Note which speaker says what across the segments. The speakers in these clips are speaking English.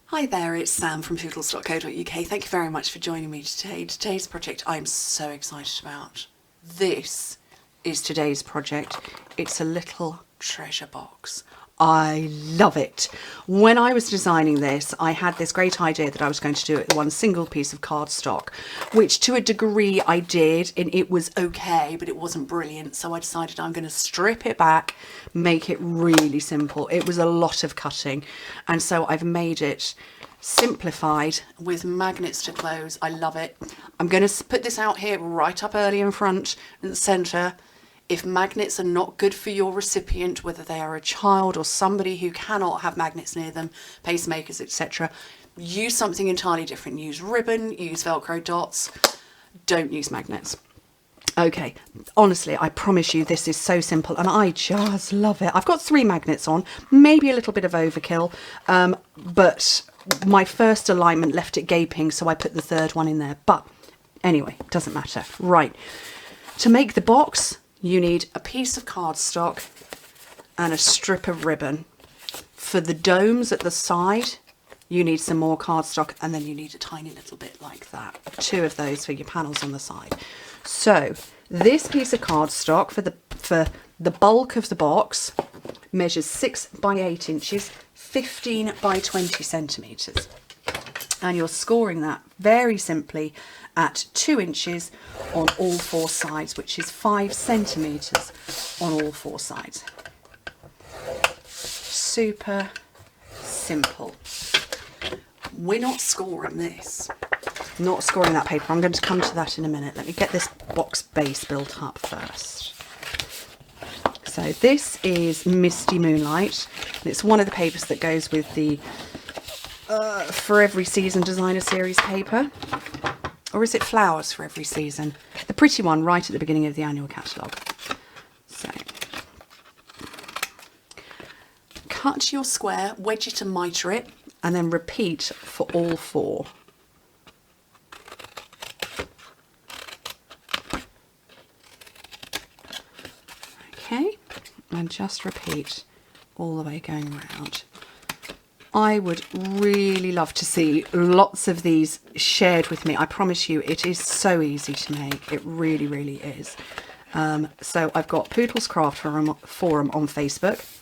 Speaker 1: Hi there, it's Sam from Pootles.co.uk. Thank you very much for joining me today. Today's project I'm so excited about. This is today's project. It's a little treasure box. I love it. When I was designing this, I had this great idea that I was going to do it with one single piece of cardstock, which to a degree I did, and it was okay, but it wasn't brilliant. So I decided I'm going to strip it back, make it really simple. It was a lot of cutting, and so I've made it simplified with magnets to close. I love it. I'm going to put this out here right up early in front in the centre. If magnets are not good for your recipient, whether they are a child or somebody who cannot have magnets near them, pacemakers, etc., use something entirely different. Use ribbon, use Velcro dots, don't use magnets. Okay, honestly, I promise you this is so simple and I just love it. I've got 3 magnets on, maybe a little bit of overkill, but my first alignment left it gaping, so I put the 3rd one in there. But anyway, doesn't matter. Right, to make the box, you need a piece of cardstock and a strip of ribbon. For the domes at the side, you need some more cardstock, and then you need a tiny little bit like that. 2 of those for your panels on the side. So this piece of cardstock for the bulk of the box measures 6 by 8 inches, 15 by 20 centimetres. And you're scoring that very simply at 2 inches on all 4 sides, which is 5 centimetres on all 4 sides. Super simple. We're not scoring this. Not scoring that paper. I'm going to come to that in a minute. Let me get this box base built up first. So this is Misty Moonlight. And it's one of the papers that goes with the For Every Season Designer Series paper. Or is it Flowers for Every Season? The pretty one right at the beginning of the annual catalogue. So, cut your square, wedge it and mitre it, and then repeat for all 4. Okay, and just repeat all the way going around. I would really love to see lots of these shared with me. I promise you, it is so easy to make. It really, really is. So I've got Pootles Craft Forum on Facebook.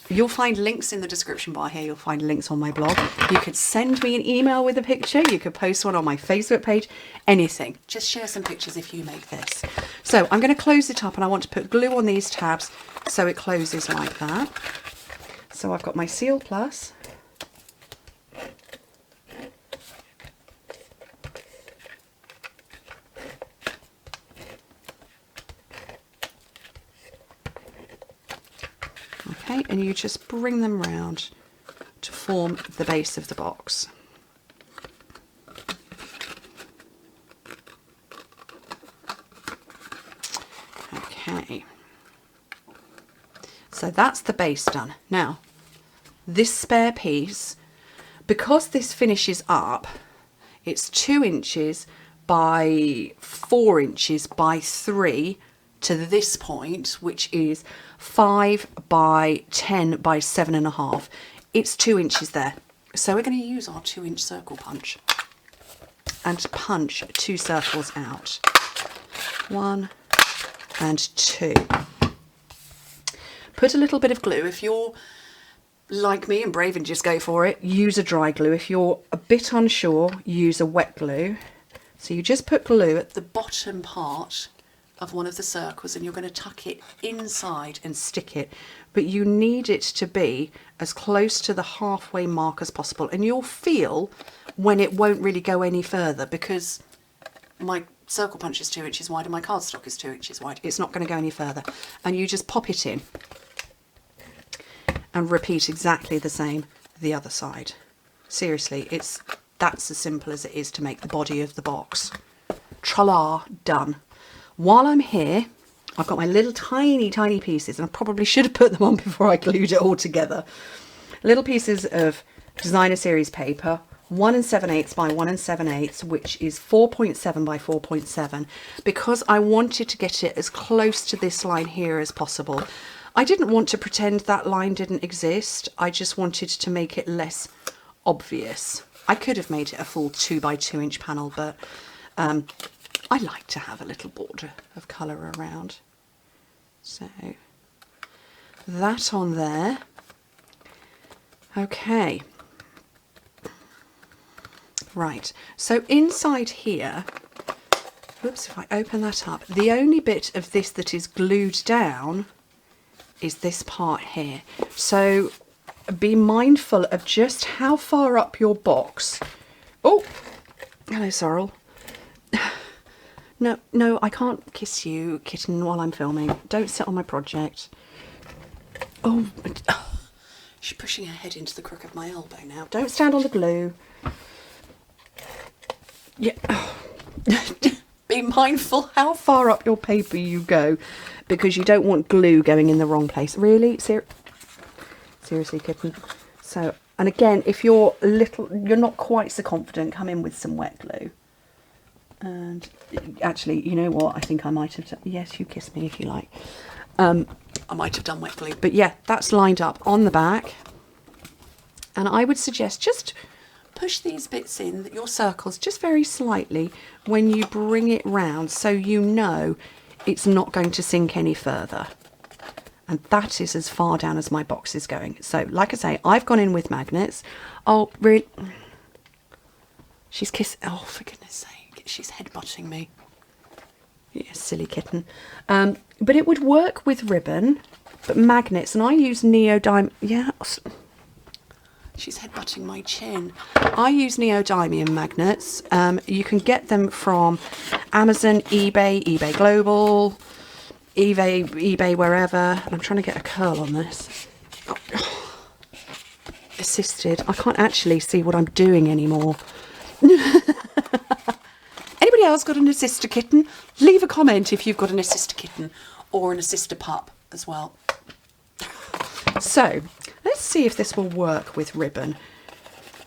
Speaker 1: You'll find links in the description bar here. You'll find links on my blog. You could send me an email with a picture. You could post one on my Facebook page. Anything. Just share some pictures if you make this. So I'm going to close it up, and I want to put glue on these tabs so it closes like that. So I've got my Seal Plus. Okay, and you just bring them round to form the base of the box. Okay, so that's the base done. Now, this spare piece, because this finishes up, it's 2 inches by 4 inches by 3 to this point, which is 5 by 10 by 7.5. It's 2 inches there. So we're going to use our 2-inch circle punch and punch 2 circles out. 1 and 2. Put a little bit of glue. If you're like me and brave and just go for it, use a dry glue. If you're a bit unsure, use a wet glue. So you just put glue at the bottom part of one of the circles, and you're going to tuck it inside and stick it, but you need it to be as close to the halfway mark as possible, and you'll feel when it won't really go any further, because my circle punch is 2 inches wide and my cardstock is 2 inches wide. It's not going to go any further, and you just pop it in and repeat exactly the same the other side. Seriously, that's as simple as it is to make the body of the box. Tra-la, done. While I'm here, I've got my little tiny pieces, and I probably should have put them on before I glued it all together. Little pieces of designer series paper, 1 7/8 by 1 7/8, which is 4.7 by 4.7, because I wanted to get it as close to this line here as possible. I didn't want to pretend that line didn't exist. I just wanted to make it less obvious. I could have made it a full 2 by 2 inch panel, but I like to have a little border of colour around. So that on there. Okay. Right, so inside here, whoops, if I open that up, the only bit of this that is glued down is this part here. So be mindful of just how far up your box. Oh, hello, Sorrel. No, I can't kiss you, kitten, while I'm filming. Don't sit on my project. Oh, she's pushing her head into the crook of my elbow now. Don't stand on the glue. Yeah. Be mindful how far up your paper you go, because you don't want glue going in the wrong place. Really? Seriously, kitten. So, and again, if you're not quite so confident, come in with some wet glue. And actually, you know what? I think I might have done, yes, you kiss me if you like. I might have done wet glue. But yeah, that's lined up on the back. And I would suggest just push these bits in, your circles, just very slightly when you bring it round, so you know it's not going to sink any further. And that is as far down as my box is going. So, like I say, I've gone in with magnets. Oh, really? She's kissing. Oh, for goodness sake. She's headbutting me. Yeah, silly kitten. But it would work with ribbon, but magnets. And I use neodymium. Yeah. She's headbutting my chin. I use neodymium magnets. You can get them from Amazon, eBay Global, eBay wherever. I'm trying to get a curl on this. Oh. Assisted. I can't actually see what I'm doing anymore. Anybody else got an assister kitten? Leave a comment if you've got an assister kitten or an assister pup as well. So, let's see if this will work with ribbon.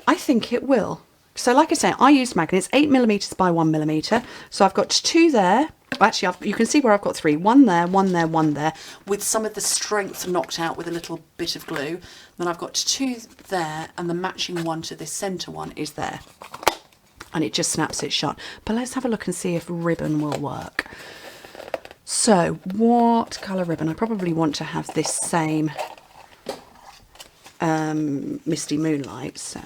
Speaker 1: I think it will. So like I say, I used magnets, 8mm by 1mm. So I've got 2 there. Actually, you can see where I've got 3. 1 there, 1 there, 1 there, with some of the strength knocked out with a little bit of glue. Then I've got 2 there, and the matching one to this centre one is there. And it just snaps it shut. But let's have a look and see if ribbon will work. So, what colour ribbon? I probably want to have this same Misty Moonlight, so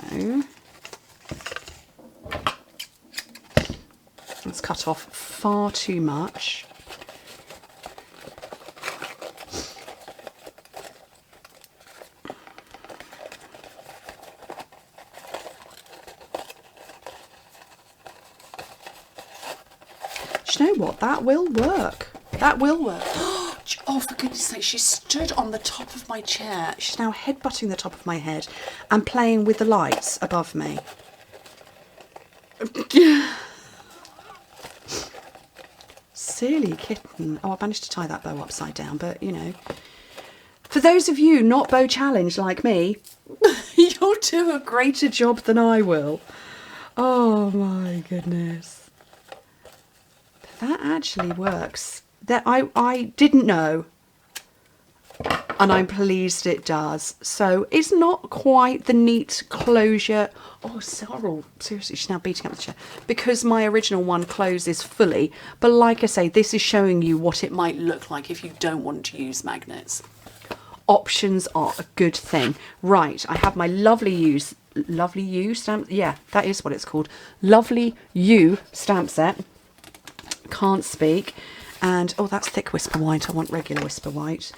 Speaker 1: let's cut off far too much. Do you know what? That will work. That will work. Oh, for goodness sake, she stood on the top of my chair. She's now headbutting the top of my head and playing with the lights above me. Silly kitten. Oh, I managed to tie that bow upside down, but, you know. For those of you not bow challenged like me, you'll do a greater job than I will. Oh, my goodness. That actually works. That I didn't know, and I'm pleased it does. So it's not quite the neat closure. Oh, Sorrel, seriously, she's now beating up the chair because my original one closes fully. But like I say, this is showing you what it might look like if you don't want to use magnets. Options are a good thing. Right, I have my lovely U stamp. Yeah, that is what it's called. Lovely U stamp set. Can't speak. And, oh, that's thick Whisper White. I want regular Whisper White.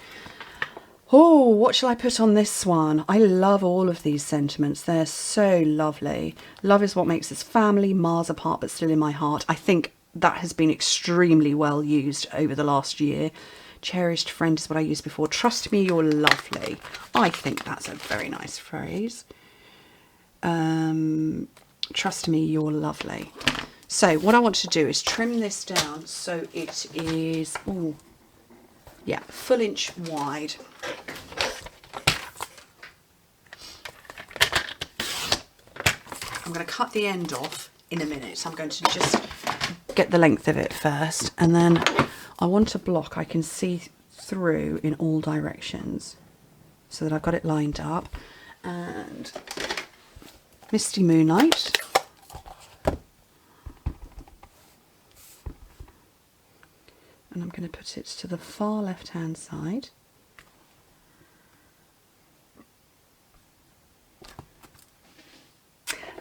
Speaker 1: Oh, what shall I put on this one? I love all of these sentiments. They're so lovely. Love is what makes this family, miles apart but still in my heart. I think that has been extremely well used over the last year. Cherished friend is what I used before. Trust me, you're lovely. I think that's a very nice phrase. Trust me, you're lovely. So what I want to do is trim this down so it is, ooh, yeah, full inch wide. I'm going to cut the end off in a minute. I'm going to just get the length of it first, and then I want a block I can see through in all directions so that I've got it lined up. And Misty Moonlight. And I'm going to put it to the far left hand side.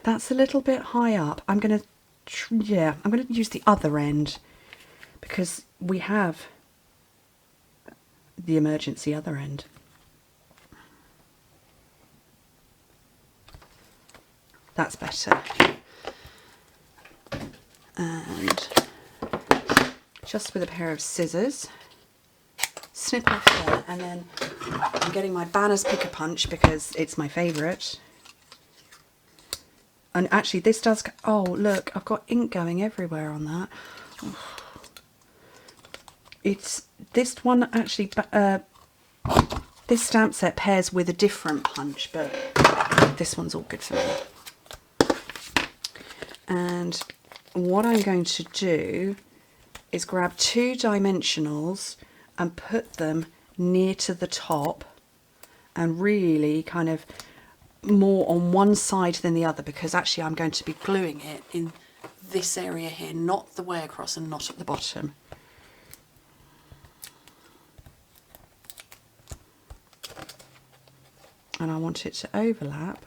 Speaker 1: That's a little bit high up. I'm going to use the other end because we have the emergency other end. That's better. And just with a pair of scissors, snip off there, and then I'm getting my Banner's Pick a Punch because it's my favourite. And actually this does, oh look, I've got ink going everywhere on that. It's, this one actually, this stamp set pairs with a different punch, but this one's all good for me. And what I'm going to do is grab 2 dimensionals and put them near to the top and really kind of more on one side than the other, because actually I'm going to be gluing it in this area here, not the way across and not at the bottom. And I want it to overlap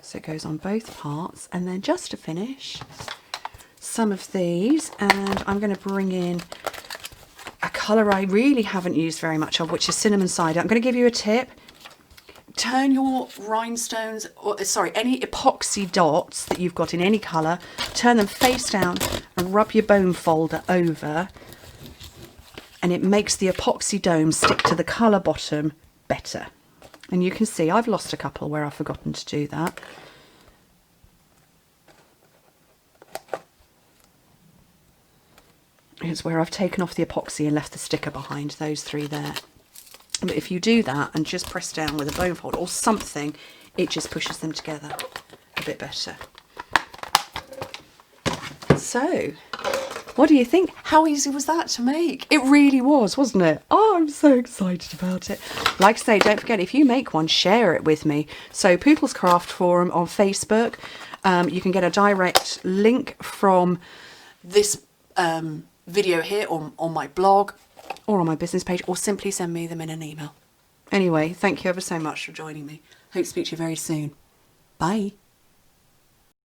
Speaker 1: so it goes on both parts. And then just to finish, some of these, and I'm going to bring in a colour I really haven't used very much of, which is Cinnamon Cider. I'm going to give you a tip. Turn your rhinestones, or sorry, any epoxy dots that you've got in any colour, turn them face down and rub your bone folder over, and it makes the epoxy dome stick to the colour bottom better. And you can see I've lost a couple where I've forgotten to do that. Here's where I've taken off the epoxy and left the sticker behind, those 3 there. But if you do that and just press down with a bone fold or something, it just pushes them together a bit better. So, what do you think? How easy was that to make? It really was, wasn't it? Oh, I'm so excited about it. Like I say, don't forget, if you make one, share it with me. So, Pootles Craft Forum on Facebook. You can get a direct link from this video here on my blog or on my business page, or simply send me them in an email. Anyway, thank you ever so much for joining me. Hope to speak to you very soon. Bye.